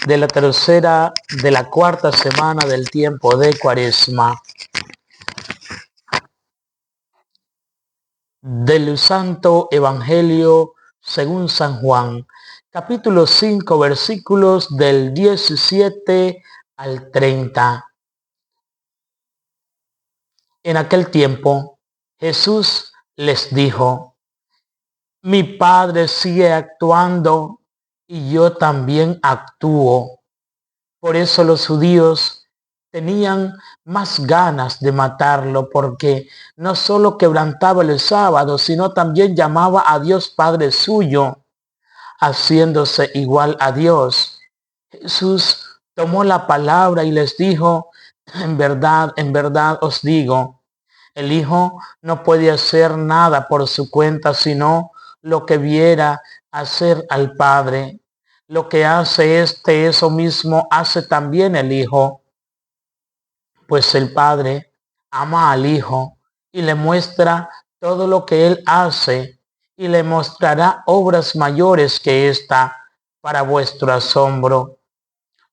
de la cuarta semana del tiempo de Cuaresma. Del Santo Evangelio según San Juan, capítulo 5, versículos del 17 al 30. En aquel tiempo, Jesús les dijo: Mi Padre sigue actuando y yo también actúo. Por eso los judíos tenían más ganas de matarlo, porque no solo quebrantaba el sábado, sino también llamaba a Dios Padre suyo, haciéndose igual a Dios. Jesús tomó la palabra y les dijo: en verdad os digo, el Hijo no puede hacer nada por su cuenta, sino lo que viera hacer al Padre. Lo que hace eso mismo hace también el Hijo, pues el Padre ama al Hijo y le muestra todo lo que Él hace, y le mostrará obras mayores que esta para vuestro asombro.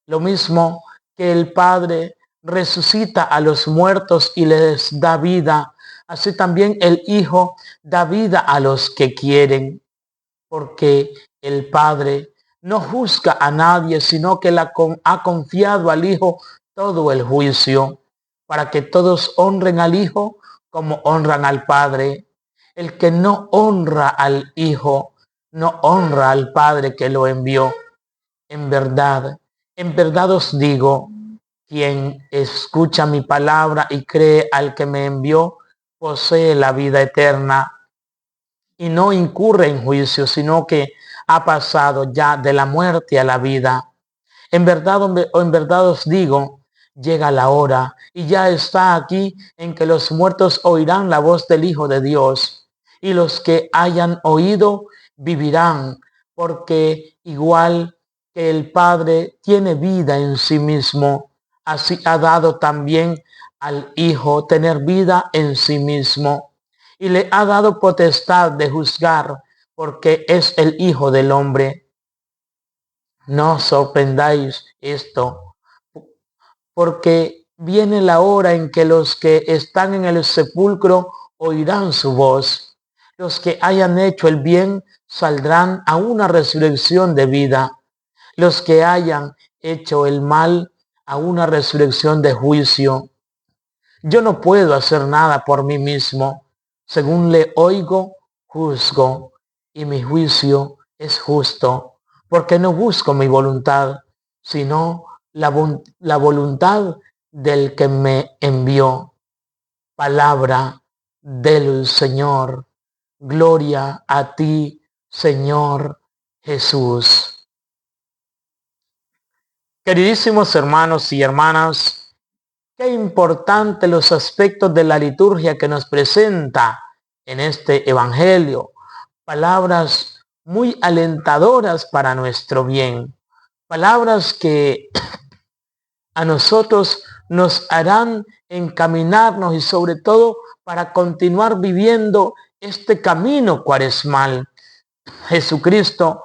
Lo mismo que el Padre resucita a los muertos y les da vida, así también el Hijo da vida a los que quieren, porque el Padre no juzga a nadie, sino que ha confiado al Hijo todo el juicio, para que todos honren al Hijo como honran al Padre. El que no honra al Hijo, no honra al Padre que lo envió. En verdad os digo, quien escucha mi palabra y cree al que me envió, posee la vida eterna y no incurre en juicio, sino que ha pasado ya de la muerte a la vida. En verdad os digo, llega la hora y ya está aquí en que los muertos oirán la voz del Hijo de Dios, y los que hayan oído vivirán, porque igual que el Padre tiene vida en sí mismo, así ha dado también al Hijo tener vida en sí mismo, y le ha dado potestad de juzgar, porque es el Hijo del Hombre. No os sorprendáis esto, porque viene la hora en que los que están en el sepulcro oirán su voz. Los que hayan hecho el bien saldrán a una resurrección de vida. Los que hayan hecho el mal a una resurrección de juicio. Yo no puedo hacer nada por mí mismo. Según le oigo, juzgo, y mi juicio es justo, porque no busco mi voluntad, sino la voluntad del que me envió. Palabra del Señor. Gloria a ti, Señor Jesús. Queridísimos hermanos y hermanas, qué importante los aspectos de la liturgia que nos presenta en este Evangelio. Palabras muy alentadoras para nuestro bien. Palabras que a nosotros nos harán encaminarnos y sobre todo para continuar viviendo este camino cuaresmal. Jesucristo,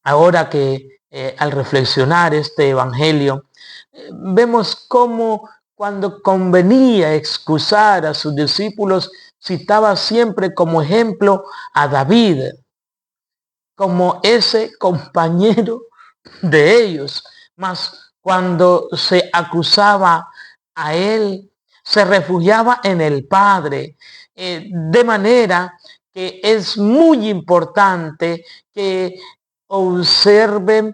ahora que al reflexionar este Evangelio, vemos cómo cuando convenía excusar a sus discípulos, citaba siempre como ejemplo a David, como ese compañero de ellos. Mas cuando se acusaba a él, se refugiaba en el Padre, de manera que es muy importante que observemos,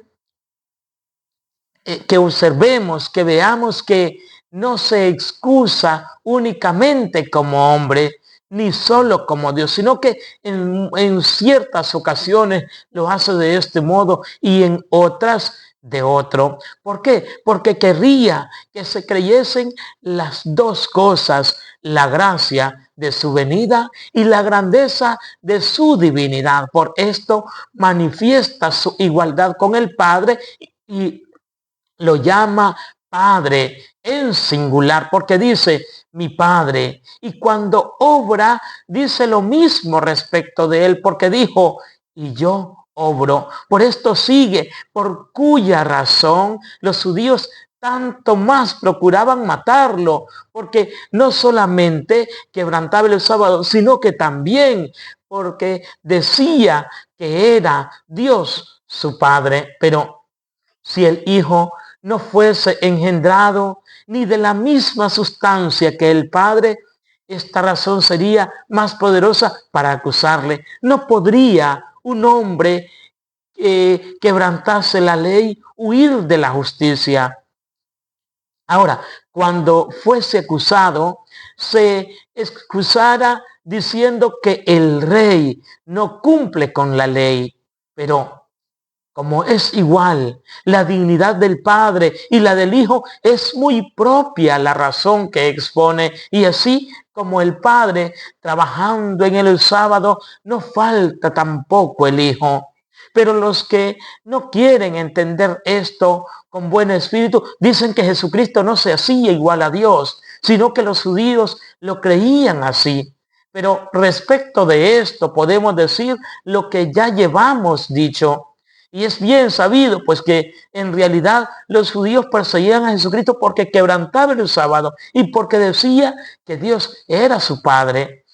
que veamos que no se excusa únicamente como hombre, ni solo como Dios, sino que en ciertas ocasiones lo hace de este modo y en otras de otro. ¿Por qué? Porque querría que se creyesen las dos cosas: la gracia de su venida y la grandeza de su divinidad. Por esto manifiesta su igualdad con el Padre y lo llama Padre en singular, porque dice mi Padre, y cuando obra dice lo mismo respecto de él, porque dijo: y yo obró. Por esto sigue, por cuya razón los judíos tanto más procuraban matarlo, porque no solamente quebrantaba el sábado, sino que también porque decía que era Dios su Padre. Pero si el Hijo no fuese engendrado ni de la misma sustancia que el Padre, esta razón sería más poderosa para acusarle. No podría un hombre quebrantase la ley huir de la justicia. Ahora, cuando fuese acusado, se excusara diciendo que el rey no cumple con la ley, pero como es igual la dignidad del Padre y la del Hijo, es muy propia la razón que expone. Y así como el Padre trabajando en el sábado, no falta tampoco el Hijo. Pero los que no quieren entender esto con buen espíritu, dicen que Jesucristo no se hacía igual a Dios, sino que los judíos lo creían así. Pero respecto de esto podemos decir lo que ya llevamos dicho. Y es bien sabido, pues que en realidad los judíos perseguían a Jesucristo porque quebrantaba el sábado y porque decía que Dios era su Padre,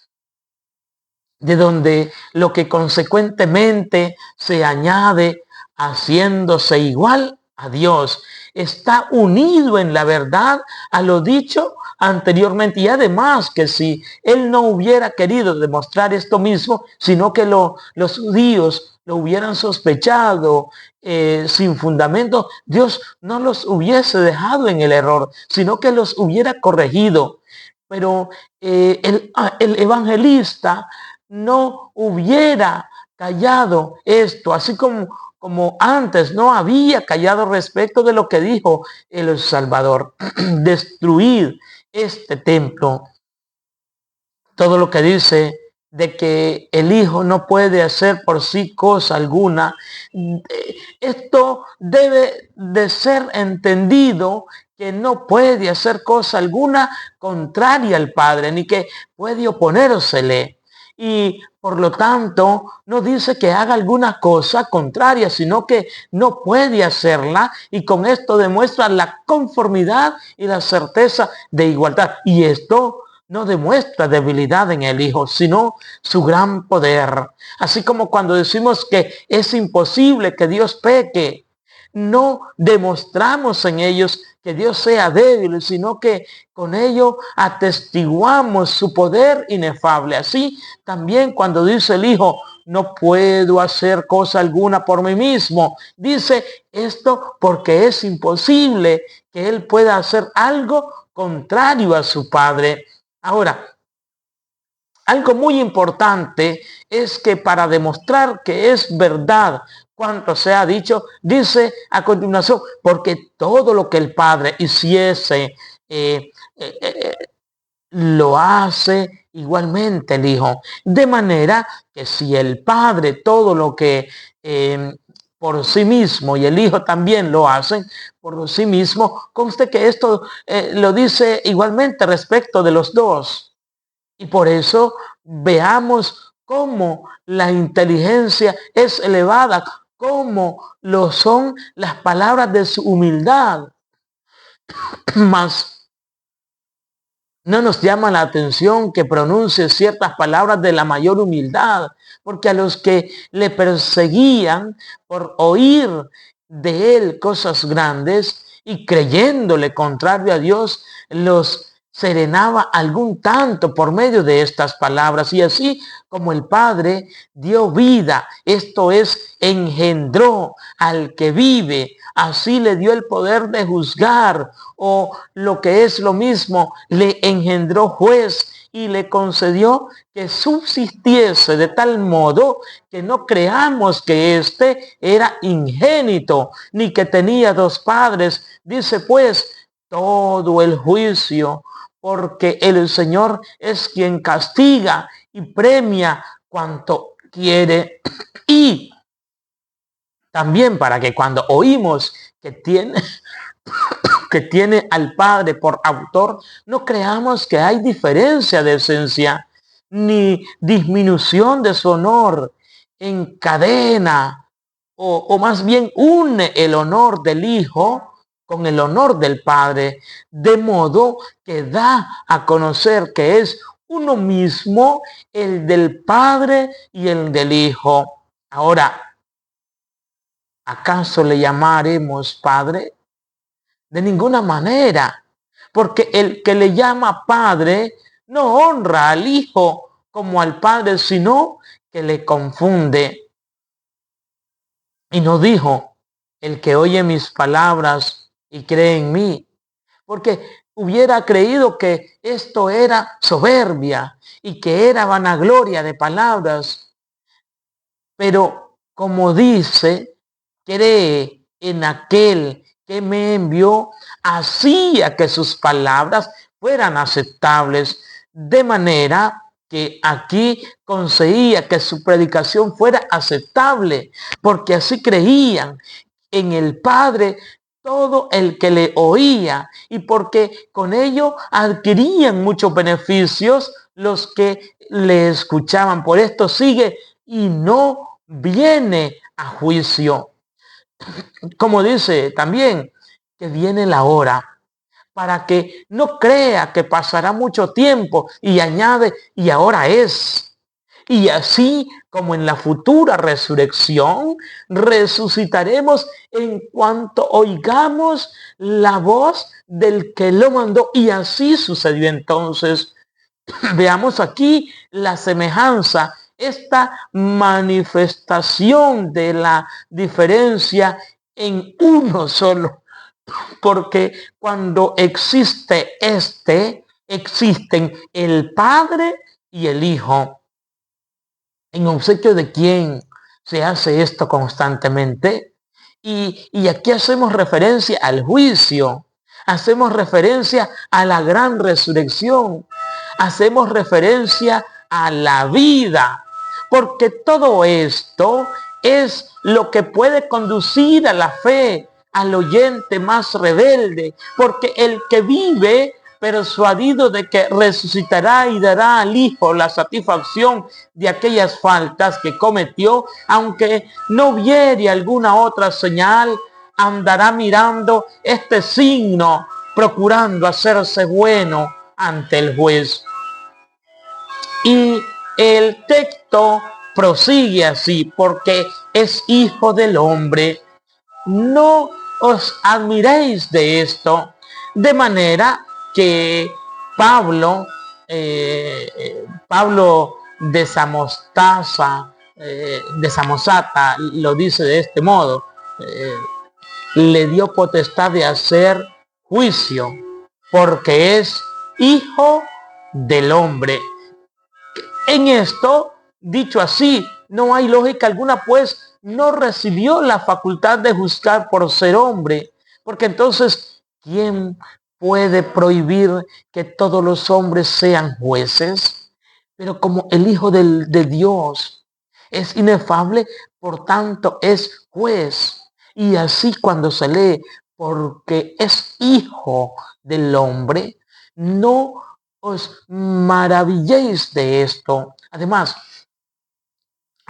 de donde lo que consecuentemente se añade haciéndose igual a Dios, está unido en la verdad a lo dicho anteriormente. Y además que si él no hubiera querido demostrar esto mismo, sino que los judíos lo hubieran sospechado sin fundamento, Dios no los hubiese dejado en el error, sino que los hubiera corregido. Pero el evangelista no hubiera callado esto, así como antes no había callado respecto de lo que dijo el Salvador, destruir este templo. Todo lo que dice de que el Hijo no puede hacer por sí cosa alguna, esto debe de ser entendido que no puede hacer cosa alguna contraria al Padre, ni que puede oponérsele. Y por lo tanto, no dice que haga alguna cosa contraria, sino que no puede hacerla. Y con esto demuestra la conformidad y la certeza de igualdad. Y esto no demuestra debilidad en el Hijo, sino su gran poder. Así como cuando decimos que es imposible que Dios peque, no demostramos en ellos que Dios sea débil, sino que con ello atestiguamos su poder inefable. Así también cuando dice el Hijo, no puedo hacer cosa alguna por mí mismo, dice esto porque es imposible que Él pueda hacer algo contrario a su Padre. Ahora, algo muy importante es que para demostrar que es verdad cuanto se ha dicho, dice a continuación, porque todo lo que el Padre hiciese, lo hace igualmente el Hijo. De manera que si el Padre todo lo que por sí mismo y el Hijo también lo hacen por sí mismo, conste que esto lo dice igualmente respecto de los dos. Y por eso veamos cómo la inteligencia es elevada, cómo lo son las palabras de su humildad. Mas no nos llama la atención que pronuncie ciertas palabras de la mayor humildad, porque a los que le perseguían por oír de él cosas grandes y creyéndole contrario a Dios, los serenaba algún tanto por medio de estas palabras. Y así como el Padre dio vida, esto es, engendró al que vive, así le dio el poder de juzgar, o lo que es lo mismo, le engendró juez y le concedió que subsistiese de tal modo que no creamos que éste era ingénito, ni que tenía dos padres. Dice pues, todo el juicio, porque el Señor es quien castiga y premia cuanto quiere. Y también para que cuando oímos que tiene al Padre por autor, no creamos que hay diferencia de esencia ni disminución de su honor. Encadena o más bien une el honor del Hijo con el honor del Padre, de modo que da a conocer que es uno mismo el del Padre y el del Hijo. Ahora, ¿acaso le llamaremos Padre? De ninguna manera, porque el que le llama Padre no honra al Hijo como al Padre, sino que le confunde. Y no dijo, el que oye mis palabras y cree en mí, porque hubiera creído que esto era soberbia y que era vanagloria de palabras. Pero como dice, cree en aquel que me envió, hacía que sus palabras fueran aceptables, de manera que aquí conseguía que su predicación fuera aceptable, porque así creían en el Padre todo el que le oía, y porque con ello adquirían muchos beneficios los que le escuchaban. Por esto sigue, y no viene a juicio. Como dice también, que viene la hora, para que no crea que pasará mucho tiempo, y añade, y ahora es. Y así como en la futura resurrección, resucitaremos en cuanto oigamos la voz del que lo mandó. Y así sucedió entonces. Veamos aquí la semejanza, esta manifestación de la diferencia en uno solo. Porque cuando existe existen el Padre y el Hijo. ¿En obsequio de quién se hace esto constantemente? Y aquí hacemos referencia al juicio, hacemos referencia a la gran resurrección, hacemos referencia a la vida, porque todo esto es lo que puede conducir a la fe al oyente más rebelde, porque el que vive persuadido de que resucitará y dará al Hijo la satisfacción de aquellas faltas que cometió, aunque no viere alguna otra señal, andará mirando este signo, procurando hacerse bueno ante el juez. Y el texto prosigue así, porque es hijo del hombre. No os admiréis de esto, de manera que Pablo, Pablo de Samosata, lo dice de este modo, le dio potestad de hacer juicio, porque es hijo del hombre. En esto, dicho así, no hay lógica alguna, pues no recibió la facultad de juzgar por ser hombre. Porque entonces, ¿quién puede prohibir que todos los hombres sean jueces? Pero como el Hijo de Dios es inefable, por tanto es juez. Y así cuando se lee, porque es hijo del hombre, no os maravilléis de esto. Además,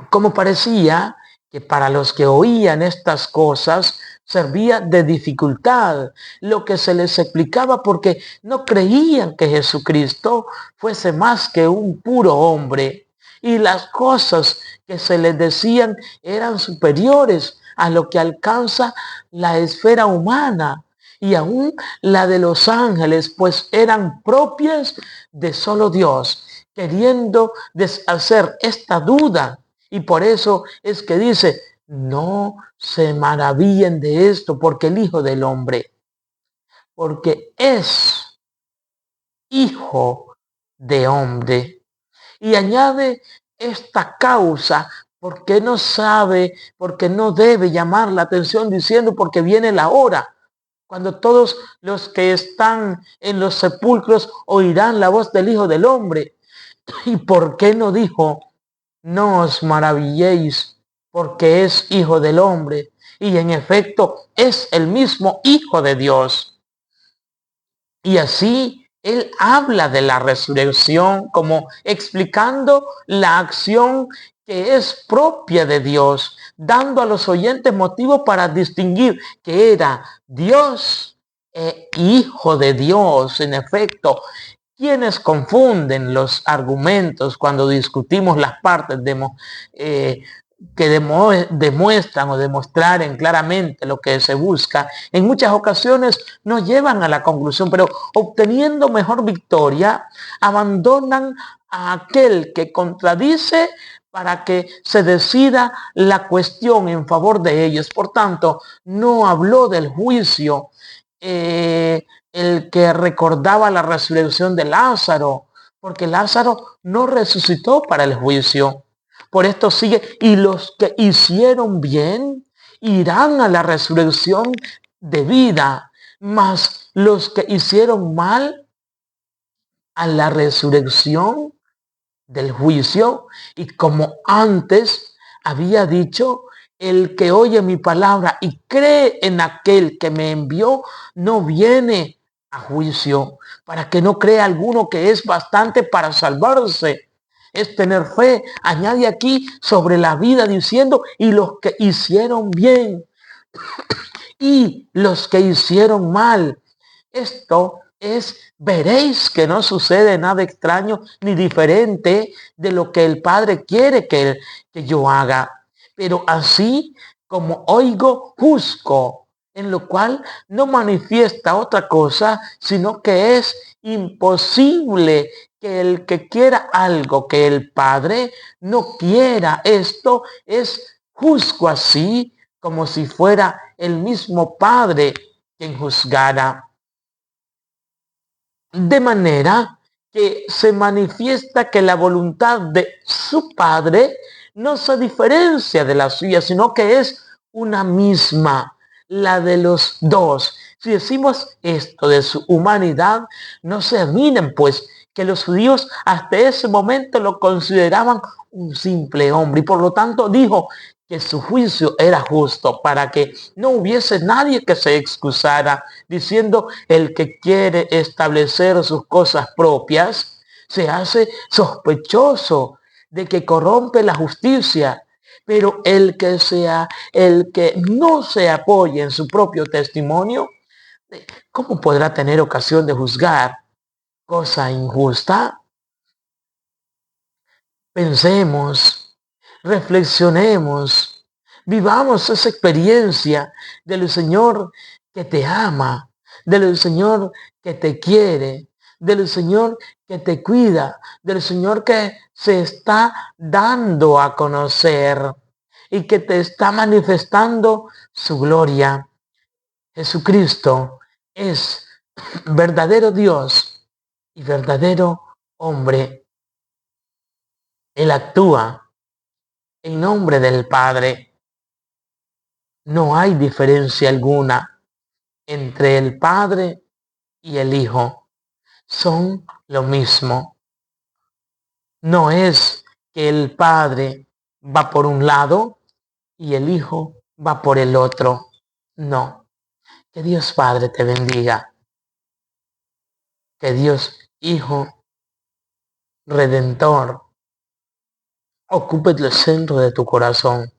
como parecía que para los que oían estas cosas servía de dificultad lo que se les explicaba, porque no creían que Jesucristo fuese más que un puro hombre, y las cosas que se les decían eran superiores a lo que alcanza la esfera humana y aún la de los ángeles, pues eran propias de solo Dios, queriendo deshacer esta duda. Y por eso es que dice, no se maravillen de esto, porque el Hijo del Hombre, porque es hijo de hombre. Y añade esta causa, porque no sabe, porque no debe llamar la atención diciendo, porque viene la hora, cuando todos los que están en los sepulcros oirán la voz del Hijo del Hombre. ¿Y por qué no dijo, no os maravilléis, porque es hijo del hombre? Y en efecto es el mismo Hijo de Dios. Y así Él habla de la resurrección como explicando la acción que es propia de Dios, dando a los oyentes motivos para distinguir que era Dios e Hijo de Dios. En efecto, quienes confunden los argumentos cuando discutimos las partes que demuestran o demostraren claramente lo que se busca, en muchas ocasiones nos llevan a la conclusión, pero obteniendo mejor victoria, abandonan a aquel que contradice para que se decida la cuestión en favor de ellos. Por tanto, no habló del juicio el que recordaba la resurrección de Lázaro, porque Lázaro no resucitó para el juicio. Por esto sigue, y los que hicieron bien irán a la resurrección de vida, mas los que hicieron mal a la resurrección del juicio. Y como antes había dicho, el que oye mi palabra y cree en aquel que me envió, no viene a juicio, para que no crea alguno que es bastante para salvarse. Es tener fe. Añade aquí sobre la vida diciendo, y los que hicieron bien y los que hicieron mal. Esto es, veréis que no sucede nada extraño ni diferente de lo que el Padre quiere que yo haga. Pero así como oigo, juzgo, en lo cual no manifiesta otra cosa, sino que es imposible que el que quiera algo que el Padre no quiera. Esto es, juzgo así como si fuera el mismo Padre quien juzgara. De manera que se manifiesta que la voluntad de su Padre no se diferencia de la suya, sino que es una misma, la de los dos. Si decimos esto de su humanidad, no se admiren, pues, que los judíos hasta ese momento lo consideraban un simple hombre, y por lo tanto dijo que su juicio era justo, para que no hubiese nadie que se excusara, diciendo, el que quiere establecer sus cosas propias se hace sospechoso de que corrompe la justicia. Pero el que no se apoye en su propio testimonio, ¿cómo podrá tener ocasión de juzgar cosa injusta? Pensemos, reflexionemos, vivamos esa experiencia del Señor que te ama, del Señor que te quiere, del Señor que te cuida, del Señor que se está dando a conocer y que te está manifestando su gloria. Jesucristo es verdadero Dios y verdadero hombre. Él actúa en nombre del Padre. No hay diferencia alguna entre el Padre y el Hijo. Son lo mismo. No es que el Padre va por un lado y el Hijo va por el otro. No. Que Dios Padre te bendiga. Que Dios Hijo Redentor ocupe el centro de tu corazón.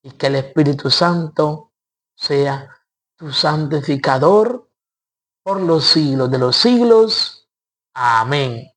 Y que el Espíritu Santo sea tu santificador por los siglos de los siglos. Amén.